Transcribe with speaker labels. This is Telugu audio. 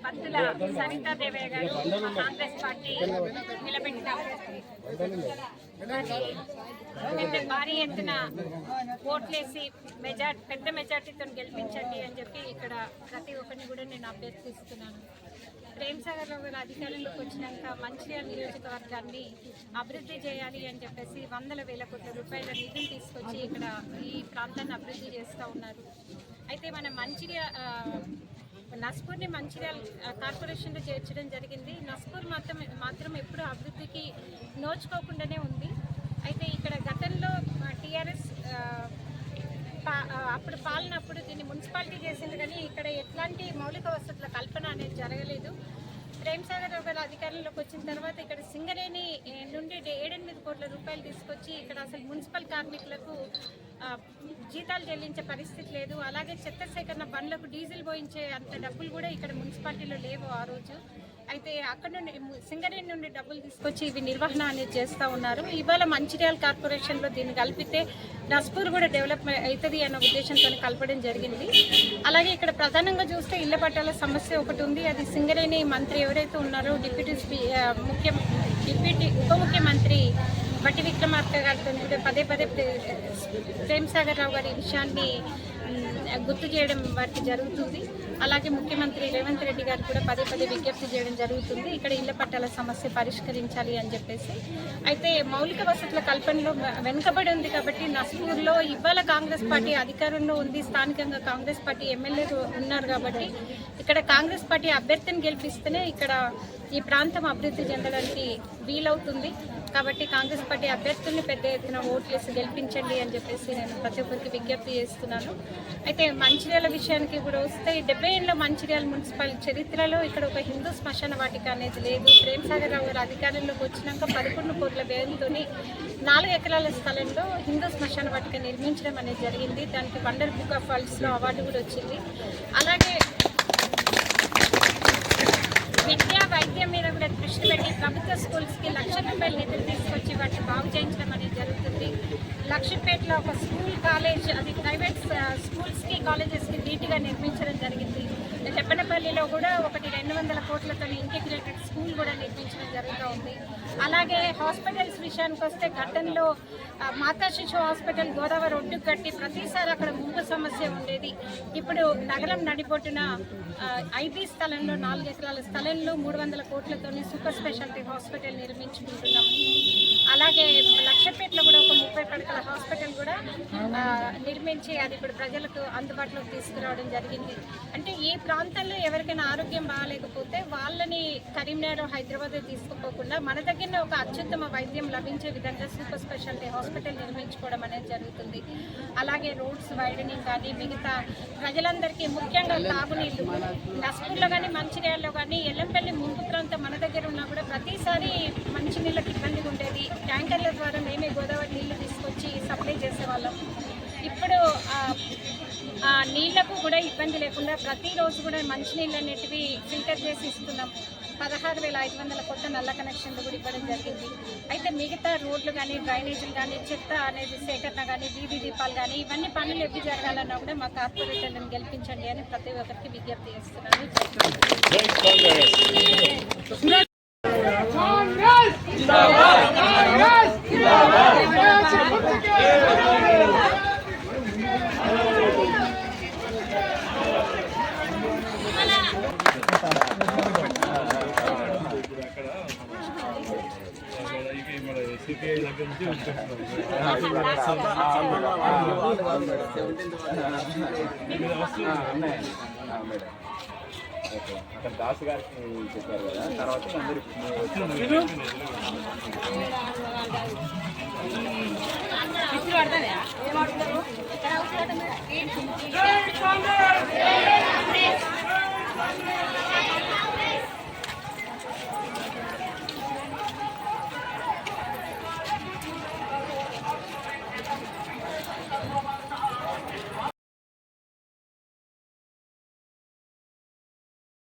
Speaker 1: పత్తుల సరితాదేవయ్య గారు కాంగ్రెస్ పార్టీ నిలబెట్టిన భారీ ఎత్తున ఓట్లేసి పెద్ద మెజార్టీతో గెలిపించండి అని చెప్పి ఇక్కడ ప్రతి ఒక్కరిని కూడా నేను అభ్యర్థిస్తున్నాను. ప్రేమ్సాగర్రావు గారు అధికారంలోకి వచ్చినాక మంచిర్యాల నియోజకవర్గాన్ని అభివృద్ధి చేయాలి అని చెప్పేసి వందల వేల కోట్ల రూపాయల నిధులు తీసుకొచ్చి ఇక్కడ ఈ ప్రాంతాన్ని అభివృద్ధి చేస్తూ ఉన్నారు. అయితే మన నస్పూర్ని మంచిర్యాల కార్పొరేషన్లో చేర్చడం జరిగింది. నస్పూర్ మాత్రం ఎప్పుడు అభివృద్ధికి నోచుకోకుండానే ఉంది. అయితే ఇక్కడ గతంలో టీఆర్ఎస్ అప్పుడు పాలనప్పుడు దీన్ని మున్సిపాలిటీ చేసింది, కానీ ఇక్కడ ఎట్లాంటి మౌలిక వసతుల కల్పన అనేది జరగలేదు. ప్రేమ్సాగర్రావు గారు అధికారంలోకి వచ్చిన తర్వాత ఇక్కడ సింగరేణి నుండి 7-8 కోట్ల రూపాయలు తీసుకొచ్చి ఇక్కడ అసలు మున్సిపల్ కార్మికులకు జీతాలు చెల్లించే పరిస్థితి లేదు. అలాగే చెత్త సేకరణ బండ్లకు డీజిల్ పోయించే అంత డబ్బులు కూడా ఇక్కడ మున్సిపాలిటీలో లేవు ఆ రోజు. అయితే అక్కడ నుండి సింగరేణి నుండి డబ్బులు తీసుకొచ్చి ఇవి నిర్వహణ అనేది చేస్తూ ఉన్నారు. ఇవాళ మంచిర్యాల కార్పొరేషన్లో దీన్ని కలిపితే నస్పూర్ కూడా డెవలప్ అవుతుంది అన్న ఉద్దేశంతో కలపడం జరిగింది. అలాగే ఇక్కడ ప్రధానంగా చూస్తే ఇళ్ల పట్టాల సమస్య ఒకటి ఉంది. అది సింగరేణి మంత్రి ఎవరైతే ఉన్నారో ఉప ముఖ్యమంత్రి బట్టి విక్రమార్క గారితో కూడా పదే ప్రేమ్సాగర్రావు గారి విషయాన్ని గుర్తు చేయడం వారికి జరుగుతుంది. అలాగే ముఖ్యమంత్రి రేవంత్ రెడ్డి గారు కూడా పదే విజ్ఞప్తి చేయడం జరుగుతుంది ఇక్కడ ఇళ్ల పట్టాల సమస్య పరిష్కరించాలి అని చెప్పేసి. అయితే మౌలిక వసతుల కల్పనలో వెనుకబడి ఉంది కాబట్టి నస్పూర్లో ఇవాళ కాంగ్రెస్ పార్టీ అధికారంలో ఉంది, స్థానికంగా కాంగ్రెస్ పార్టీ ఎమ్మెల్యేలు ఉన్నారు కాబట్టి ఇక్కడ కాంగ్రెస్ పార్టీ అభ్యర్థిని గెలిపిస్తేనే ఇక్కడ ఈ ప్రాంతం అభివృద్ధి చెందడానికి వీలవుతుంది. కాబట్టి కాంగ్రెస్ పార్టీ అభ్యర్థుల్ని పెద్ద ఎత్తున ఓట్లేసి గెలిపించండి అని చెప్పేసి నేను ప్రతి ఒక్కరికి విజ్ఞప్తి చేస్తున్నాను. అయితే మంచిర్యాల విషయానికి కూడా వస్తే 70 ఏళ్ళ మంచిర్యాల మున్సిపల్ చరిత్రలో ఇక్కడ ఒక హిందూ శ్మశాన వాటిక అనేది లేదు. ప్రేమ్సాగర్రావు గారు అధికారంలోకి వచ్చినాక 11 కోట్ల వ్యయంతో 4 ఎకరాల స్థలంలో హిందూ శ్మశాన వాటిక నిర్మించడం అనేది జరిగింది. దానికి వండర్ బుక్ ఆఫ్ వరల్డ్స్లో అవార్డు కూడా వచ్చింది. అలాగే విద్యా వైద్యం మీద కూడా దృష్టి పెట్టి ప్రభుత్వ స్కూల్స్కి 1 లక్ష రూపాయల నిధులు తీసుకొచ్చి వాటిని బాగు చేయించడం అనేది జరుగుతుంది. లక్షపేటలో ఒక స్కూల్ కాలేజ్, అది ప్రైవేట్ స్కూల్స్కి కాలేజెస్కి నీట్గా నిర్మించడం జరిగింది. తెప్పనపల్లిలో కూడా ఒకటి 200 కోట్లతో ఇంటిగ్రేటెడ్ స్కూల్ కూడా నిర్మించడం జరుగుతూ ఉంది. అలాగే హాస్పిటల్స్ విషయానికి వస్తే గతంలో మాతా శిశు హాస్పిటల్ గోదావరి ఒడ్డుకు కట్టి ప్రతిసారి అక్కడ ముంపు సమస్య ఉండేది. ఇప్పుడు నగరం నడిబొట్టున ఐబీ స్థలంలో 4 ఎకరాల స్థలంలో 300 కోట్లతో సూపర్ స్పెషాలిటీ హాస్పిటల్ నిర్మించుకుంటున్నాం. అలాగే లక్షపేటలో కూడా ఒక 30 పడకల హాస్పిటల్ కూడా నిర్మించి అది ఇప్పుడు ప్రజలకు అందుబాటులోకి తీసుకురావడం జరిగింది. అంటే ఈ ప్రాంతంలో ఎవరికైనా ఆరోగ్యం బాగాలేకపోతే వాళ్ళని కరీంనగర్, హైదరాబాద్ తీసుకుపోకుండా మన దగ్గర ఒక అత్యుత్తమ వైద్యం లభించే విధంగా సూపర్ స్పెషాలిటీ హాస్పిటల్ నిర్మించుకోవడం అనేది జరుగుతుంది. అలాగే రోడ్స్ వైడనింగ్ కానీ మిగతా ప్రజలందరికీ ముఖ్యంగా తాగునీళ్ళు నస్పూర్లో కానీ మంచిర్యాలలో కానీ ఎల్లంపల్లి ముంపు ప్రాంతం మన దగ్గర ఉన్నా కూడా ప్రతిసారి మంచినీళ్ళకి ఇబ్బందిగా ఉండేది. ట్యాంకర్ల ద్వారా మేమే గోదావరి నీళ్లు తీసుకొచ్చి సప్లై చేసేవాళ్ళం. ఇప్పుడు ఆ నీళ్లకు కూడా ఇబ్బంది లేకుండా ప్రతిరోజు కూడా మంచినీళ్ళు అనేటివి ఫిల్టర్ చేసి ఇస్తున్నాం. 16,500 కొత్త నల్ల కనెక్షన్లు కూడా ఇవ్వడం జరిగింది. అయితే మిగతా రోడ్లు కానీ డ్రైనేజీలు కానీ చెత్త అనేది సేకరణ కానీ వీధి దీపాలు కానీ ఇవన్నీ పనులు ఎప్పుడు జరగాలన్నా కూడా మా కార్పొరేటర్లను గెలిపించండి అని ప్రతి ఒక్కరికి విజ్ఞప్తి చేస్తున్నాను.
Speaker 2: అక్కడ దాసు గారికి చెప్పారు కదా, తర్వాత అందరికి